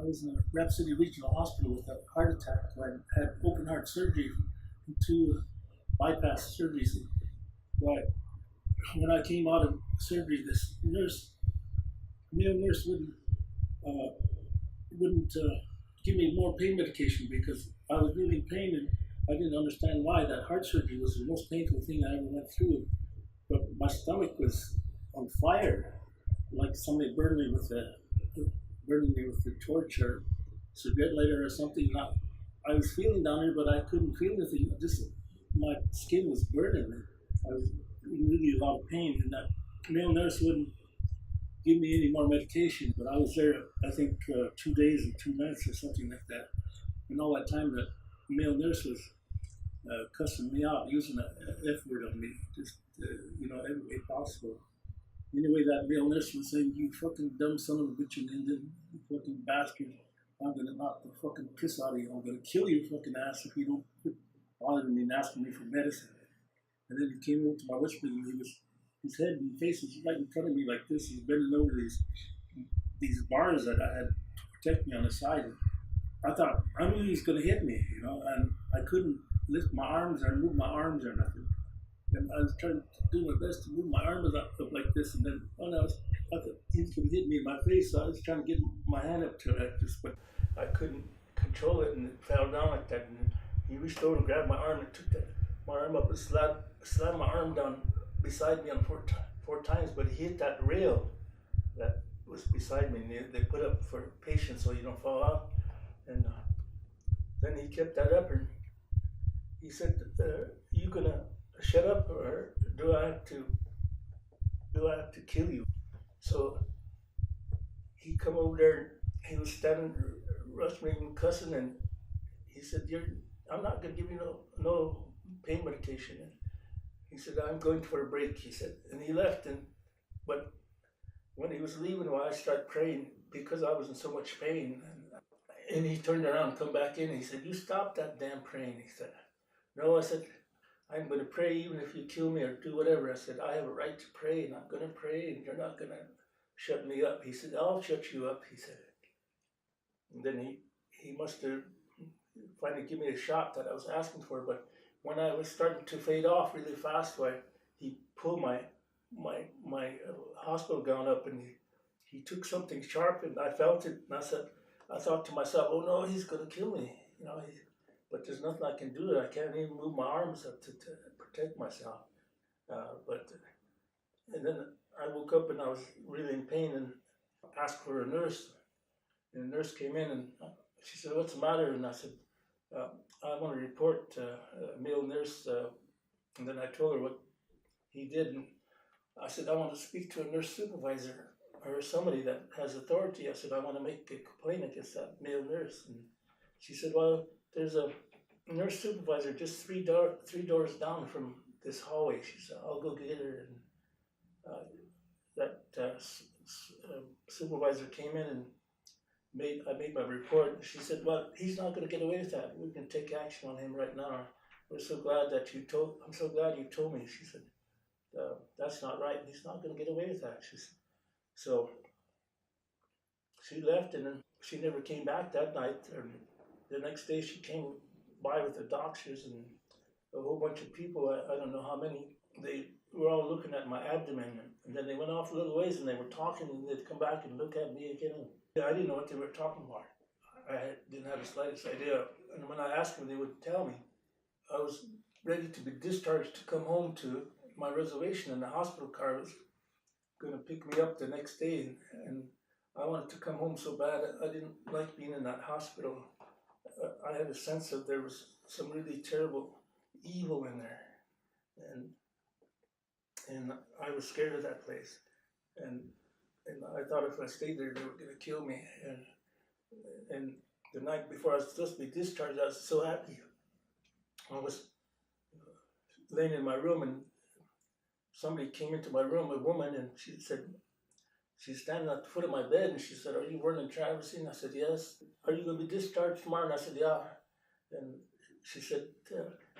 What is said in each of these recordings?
I was in a Rep City Regional Hospital with a heart attack. I had open heart surgery and two bypass surgeries. But when I came out of surgery, this male nurse wouldn't give me more pain medication because I was really in pain and I didn't understand why. That heart surgery was the most painful thing I ever went through. But my stomach was on fire, like somebody burning me with a torch or cigarette lighter or something. I was feeling down here, but I couldn't feel anything. Just my skin was burning. I was in really a lot of pain, and that male nurse wouldn't give me any more medication. But I was there, I think, 2 days and 2 nights or something like that. And all that time, that male nurse was cussing me out, using an F word on me, just every way possible. Anyway, that male nurse was saying, "You fucking dumb son of a bitch, and Indian, you fucking bastard. I'm gonna knock the fucking piss out of you. I'm gonna kill your fucking ass if you don't quit bothering me and asking me for medicine." And then he came over to my whisper, and his head and face was right in front of me like this. He's bending over these bars that I had to protect me on the side. I thought, I knew he was gonna hit me, and I couldn't lift my arms or move my arms or nothing. And I was trying to do my best to move my arms up like this, and then I thought he was going to hit me in my face, so I was trying to get my hand up to it, but I couldn't control it, and it fell down like that. And he reached over and grabbed my arm and took my arm up and slammed my arm down beside me on four times, but he hit that rail that was beside me, and they put up for patience so you don't fall out. And then he kept that up, and he said, "You gonna shut up, or do I have to kill you?" So he come over there. He was standing, rushed me and cussing, and he said, "I'm not gonna give you no pain medication." And he said, "I'm going for a break." He said, and he left. But when he was leaving, I started praying because I was in so much pain. And he turned around and come back in. And he said, "You stop that damn praying." He said, "No," I said, "I'm going to pray even if you kill me or do whatever." I said, "I have a right to pray, and I'm going to pray, and you're not going to shut me up." He said, "I'll shut you up," he said. And then he must have finally given me a shot that I was asking for. But when I was starting to fade off really fast, he pulled my hospital gown up, and he took something sharp, and I felt it, and I thought to myself, "Oh no, he's going to kill me," but there's nothing I can do. I can't even move my arms up to protect myself. And then I woke up and I was really in pain and asked for a nurse. And the nurse came in and she said, "What's the matter?" And I said, "I want to report a male nurse." And then I told her what he did. And I said, "I want to speak to a nurse supervisor or somebody that has authority." I said, "I want to make a complaint against that male nurse." And she said, "Well, there's a nurse supervisor just three doors down from this hallway." She said, "I'll go get her." And that supervisor came in and I made my report. She said, "Well, he's not going to get away with that. We can take action on him right now. I'm so glad you told me." She said, "That's not right. He's not going to get away with that." She said. So she left, and then she never came back that night. The next day she came by with the doctors and a whole bunch of people. I don't know how many. They were all looking at my abdomen, and then they went off a little ways and they were talking, and they'd come back and look at me again. I didn't know what they were talking about. I didn't have the slightest idea. And when I asked them, they wouldn't tell me. I was ready to be discharged to come home to my reservation, and the hospital car was going to pick me up the next day. And I wanted to come home so bad. I didn't like being in that hospital. I had a sense that there was some really terrible evil in there. And I was scared of that place. And I thought if I stayed there, they were going to kill me. And the night before I was supposed to be discharged, I was so happy. I was laying in my room, and somebody came into my room, a woman, and she said, she's standing at the foot of my bed, and she said, "Are you Vernon Traversie?" And I said, "Yes." "Are you going to be discharged tomorrow?" And I said, "Yeah." And she said,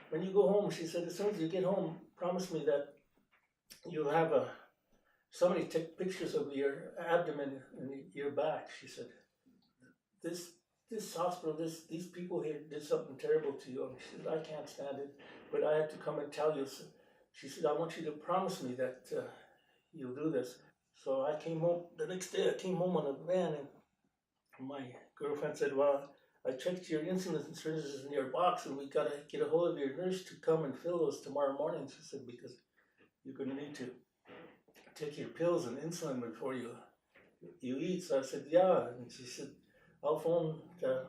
"When you go home," she said, "as soon as you get home, promise me that you'll have somebody take pictures of your abdomen and your back." She said, this this hospital, these people here did something terrible to you. And she said, I can't stand it, but I had to come and tell you. So she said, I want you to promise me that you'll do this. So I came home the next day. I came home on a van, and my girlfriend said, well, I checked your insulin syringes in your box, and we got to get a hold of your nurse to come and fill those tomorrow morning. She said, because you're going to need to take your pills and insulin before you eat. So I said, yeah. And she said, I'll phone the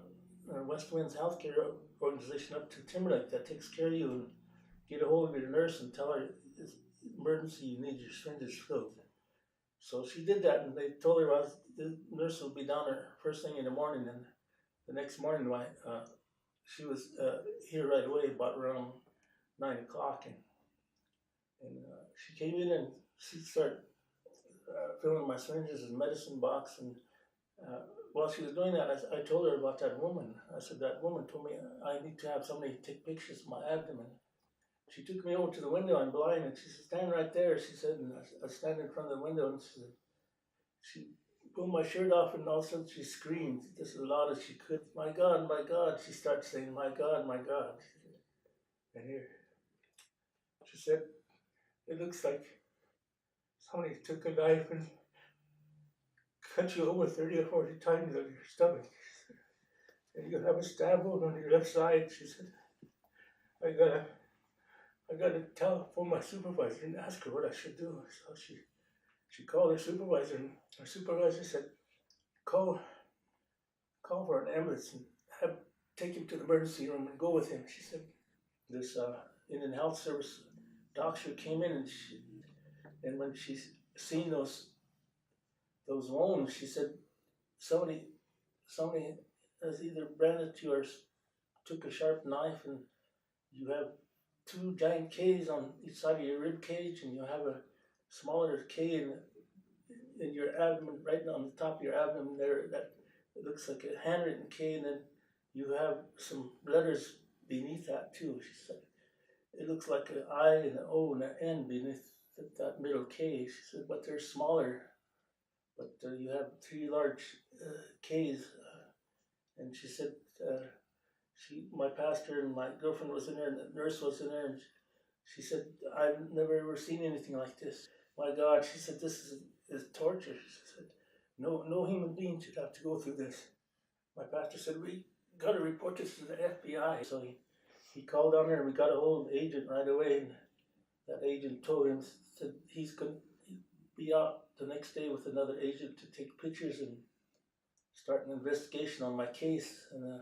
West Winds Healthcare organization up to Timberlake that takes care of you, and get a hold of your nurse and tell her it's emergency, you need your syringes filled. So she did that, and they told her the nurse will be down there first thing in the morning. And the next morning, she was here right away, about around 9 o'clock, and she came in and she started filling my syringes and medicine box. And while she was doing that, I told her about that woman. I said, that woman told me I need to have somebody take pictures of my abdomen. She took me over to the window. I'm blind, and she said, stand right there. She said, and I stand in front of the window, and she pulled my shirt off, and all of a sudden she screamed just as loud as she could, my God, my God. She started saying, my God, my God. And here, she said, it looks like somebody took a knife and cut you over 30 or 40 times on your stomach. And you have a stab wound on your left side. She said, I gotta telephone my supervisor and ask her what I should do. So she called her supervisor, and her supervisor said, call for an ambulance and take him to the emergency room and go with him. She said, this Indian Health Service doctor came in, and when she seen those wounds, she said, somebody has either branded you or took a sharp knife, and you have two giant K's on each side of your rib cage, and you have a smaller K in your abdomen, right on the top of your abdomen there, that it looks like a handwritten K, and then you have some letters beneath that too. She said, it looks like an I and an O and an N beneath that middle K. She said, but they're smaller, but you have three large K's. And she said, my pastor and my girlfriend was in there, and the nurse was in there, and she said, I've never ever seen anything like this. My God, she said, this is torture. She said, no human being should have to go through this. My pastor said, we got to report this to the FBI. So he called down there, and we got a hold of the agent right away, and that agent told him, said he's going to be out the next day with another agent to take pictures and start an investigation on my case. And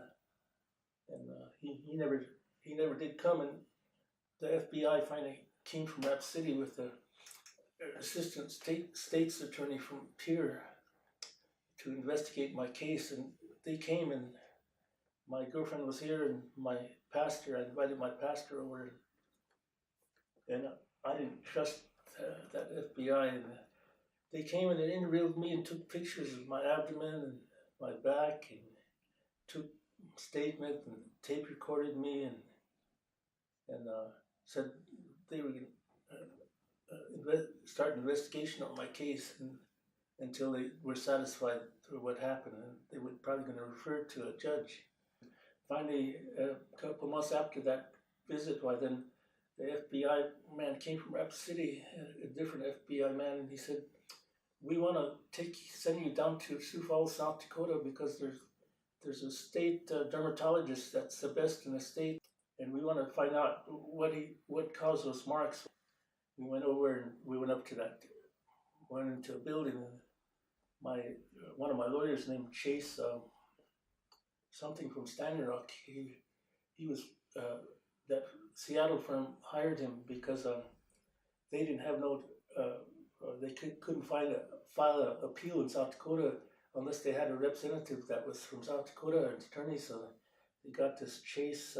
he never did come, and the FBI finally came from Rap City with the assistant state's attorney from Pier to investigate my case, and they came, and my girlfriend was here, and my pastor, I invited my pastor over, and I didn't trust that FBI, and they came and they interviewed me and took pictures of my abdomen and my back, and took statement and tape recorded me, and said they were going to start an investigation on my case, and until they were satisfied with what happened, and they were probably going to refer it to a judge. Finally, a couple months after that visit, then the FBI man came from Rapid City, a different FBI man, and he said, we want to send you down to Sioux Falls, South Dakota, because there's a state dermatologist that's the best in the state, and we want to find out what caused those marks. We went over, and we went into a building, and one of my lawyers named Chase, something from Standard Rock, he was that Seattle firm hired him because they didn't have they couldn't file an appeal in South Dakota unless they had a representative that was from South Dakota, an attorney. So they got this Chase.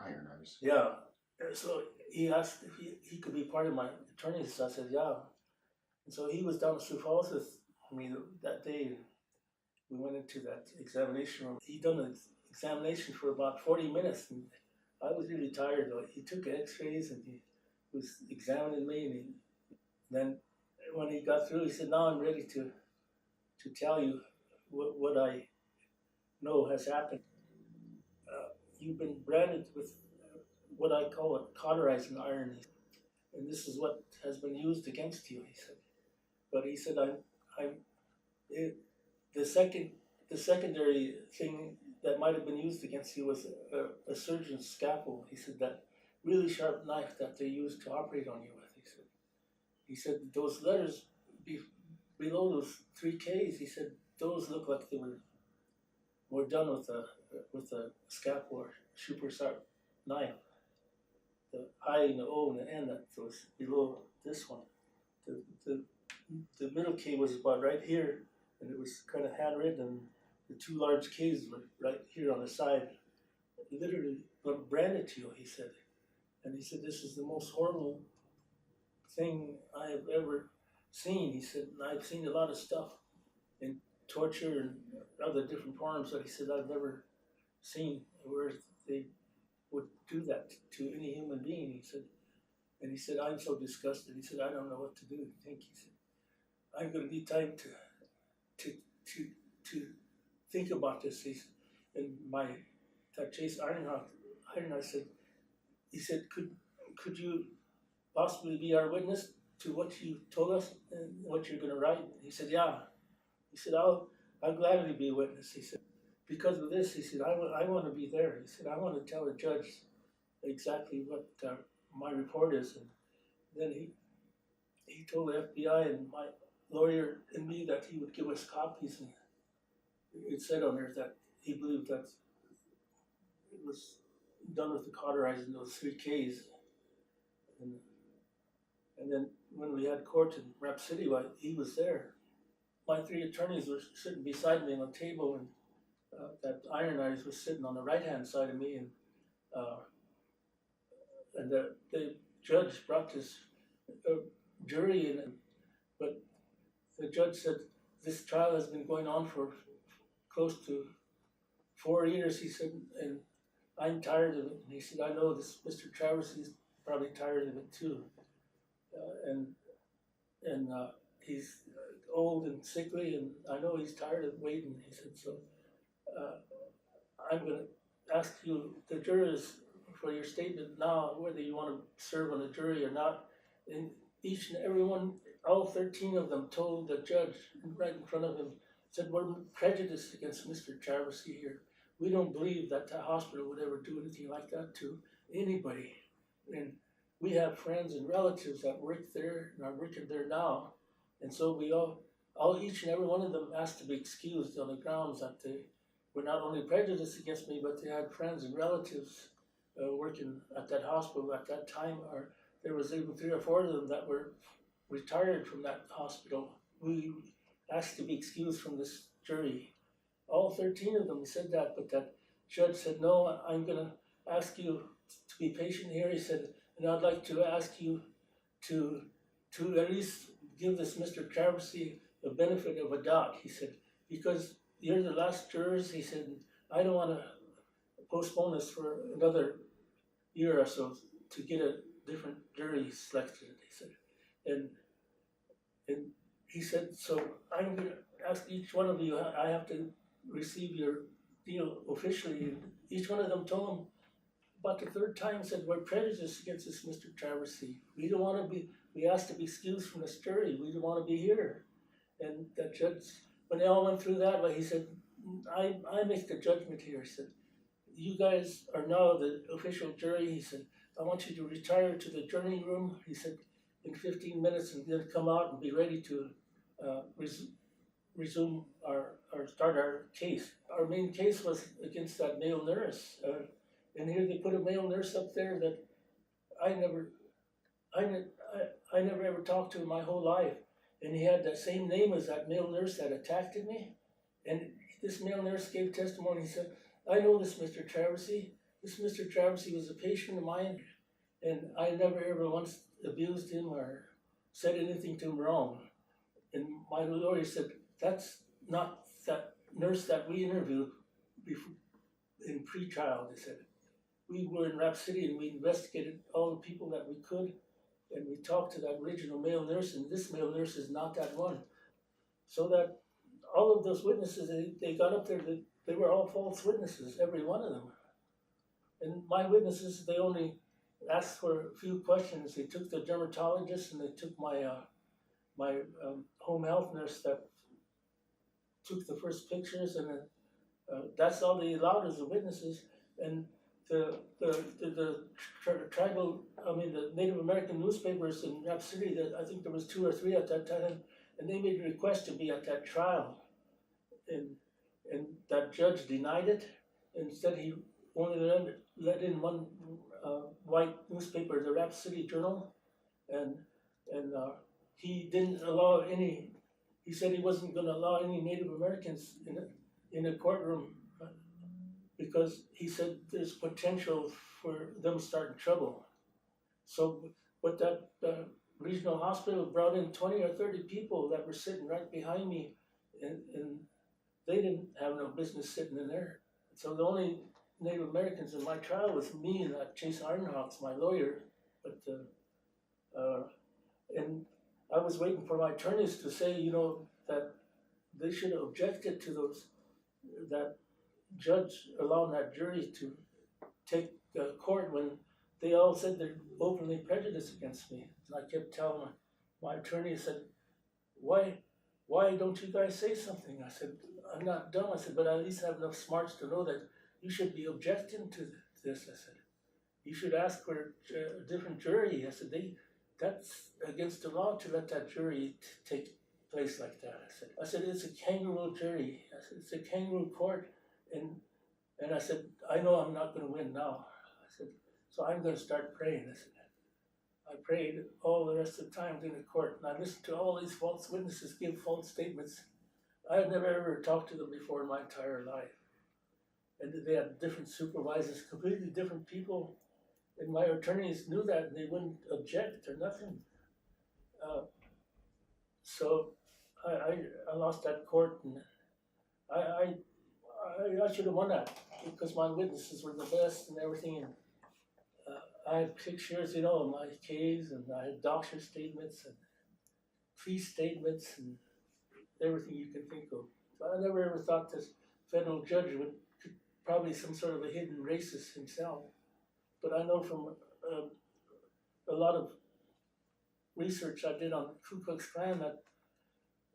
Iron Eyes. Yeah. So he asked if he could be part of my attorney. So I said, yeah. And so he was down at Sioux Falls with me that day. We went into that examination room. He done an examination for about 40 minutes, and I was really tired. He took x-rays, and he was examining me, and then when he got through, he said, now I'm ready to tell you what I know has happened. You've been branded with what I call a cauterizing iron, and this is what has been used against you, he said. But he said, I'm it, the second, the secondary thing that might have been used against you was a surgeon's scalpel. He said that really sharp knife that they used to operate on you with. He said those letters below those 3Ks. He said those look like they were done with a scalpel or super sharp knife. The I and the O and the N that was below this one. The, the, the middle K was about right here, and it was kind of handwritten, and the two large Ks were right here on the side. Literally branded to you, he said. And he said, this is the most horrible thing I have ever seen. He said, I've seen a lot of stuff in torture and other different forms that he said I've never seen where they would do that to any human being. He said, and he said, I'm so disgusted. He said, I don't know what to do. I think he said, I'm going to need time to think about this. And that Chase Ironheart said, he said, could you possibly be our witness to what you told us and what you're going to write? He said, yeah. He said, I'll gladly be a witness. He said, because of this, he said, I want to be there. He said, I want to tell the judge exactly what my report is. And then he told the FBI and my lawyer and me that he would give us copies. And it said on there that he believed that it was done with the cauterizing those 3Ks. And then when we had court in Rap City, he was there. My three attorneys were sitting beside me on a table, and that Iron Eyes was sitting on the right-hand side of me, and the judge brought this jury in, but the judge said, this trial has been going on for close to 4 years, he said, and I'm tired of it. And he said, I know this Mr. Traversie is probably tired of it too. And he's old and sickly, and I know he's tired of waiting. He said, so I'm going to ask you, the jurors, for your statement now, whether you want to serve on the jury or not. And each and every one, all 13 of them told the judge right in front of him, said, we're prejudiced against Mr. Traversie here. We don't believe that the hospital would ever do anything like that to anybody. And we have friends and relatives that work there and are working there now. And so we each and every one of them asked to be excused on the grounds that they were not only prejudiced against me, but they had friends and relatives working at that hospital at that time, or there was even 3 or 4 of them that were retired from that hospital. We asked to be excused from this jury. All 13 of them said that, but that judge said, no, I'm going to ask you to be patient here. He said, and I'd like to ask you to at least give this Mr. Traversie the benefit of a doubt. He said, because you're the last jurors. He said, I don't want to postpone this for another year or so to get a different jury selected. He said, and he said, so I'm going to ask each one of you, I have to receive your deal officially. And each one of them told him about the 3rd time, said, we're prejudiced against this Mr. Traversie. We don't want to be, we asked to be excused from this jury. We don't want to be here. And that judge, when they all went through that, he said, I make the judgment here. He said, you guys are now the official jury. He said, I want you to retire to the jury room. He said, in 15 minutes, and then come out and be ready to resume or start our case. Our main case was against that male nurse. And here they put a male nurse up there that I never ever talked to in my whole life. And he had the same name as that male nurse that attacked me. And this male nurse gave testimony. He said, I know this Mr. Traversie. This Mr. Traversie was a patient of mine, and I never ever once abused him or said anything to him wrong. And my lawyer said, that's not that nurse that we interviewed before, in pre-trial. They said, we were in Rap City and we investigated all the people that we could, and we talked to that original male nurse, and this male nurse is not that one. So that all of those witnesses, they got up there, they were all false witnesses, every one of them. And my witnesses, they only asked for a few questions. They took the dermatologist and they took my home health nurse that took the first pictures, and that's all they allowed as the witnesses. And the tribal, I mean, the Native American newspapers in Rap City, that I think there was 2 or 3 at that time, and they made a request to be at that trial, and that judge denied it. Instead, he only let in one white newspaper, the Rap City Journal, and he didn't allow any. He said he wasn't going to allow any Native Americans in a courtroom because he said there's potential for them starting trouble. So, but that regional hospital brought in 20 or 30 people that were sitting right behind me, and they didn't have no business sitting in there. So the only Native Americans in my trial was me and Chase Ironhawks, my lawyer. But and I was waiting for my attorneys to say, you know, that they should have objected to that judge allowing that jury to take court when they all said they're openly prejudiced against me. And I kept telling my attorney, I said, why don't you guys say something? I said, I'm not dumb. I said, but I at least have enough smarts to know that you should be objecting to this. I said, you should ask for a different jury. I said, that's against the law to let that jury take place like that. I said, it's a kangaroo jury. I said, it's a kangaroo court. And I said, I know I'm not going to win now. I said, so I'm going to start praying. I said, I prayed all the rest of the time in the court, and I listened to all these false witnesses give false statements. I had never ever talked to them before in my entire life. And they had different supervisors, completely different people. And my attorneys knew that, and they wouldn't object or nothing. So I lost that court, and I should have won that because my witnesses were the best and everything. And I had pictures, you know, of my case, and I had doctor statements and police statements and everything you can think of. So I never ever thought this federal judge would probably some sort of a hidden racist himself. But I know from a lot of research I did on the Ku Klux Klan that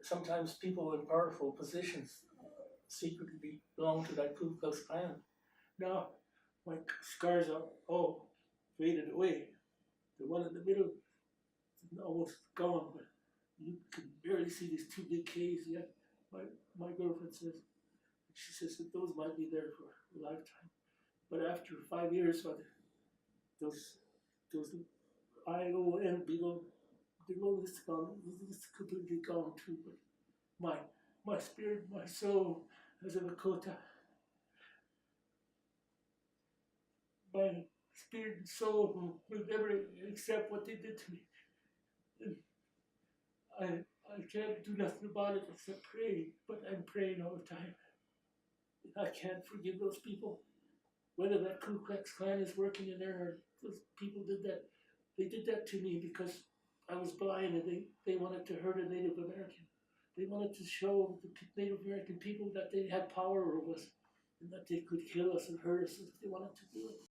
sometimes people in powerful positions secretly belong to that Ku Klux Klan. Now, my scars are all faded away. The one in the middle is almost gone, but you can barely see these 2 big K's yet. My girlfriend says, she says that those might be there for a lifetime. But after 5 years, those ION below is gone. It's completely gone too. But my spirit, my soul, as a Lakota, my spirit and soul will never accept what they did to me. And I can't do nothing about it except pray, but I'm praying all the time. I can't forgive those people. Whether that Ku Klux Klan is working in there or those people did that, they did that to me because I was blind, and they wanted to hurt a Native American. They wanted to show the Native American people that they had power over us and that they could kill us and hurt us if they wanted to do it.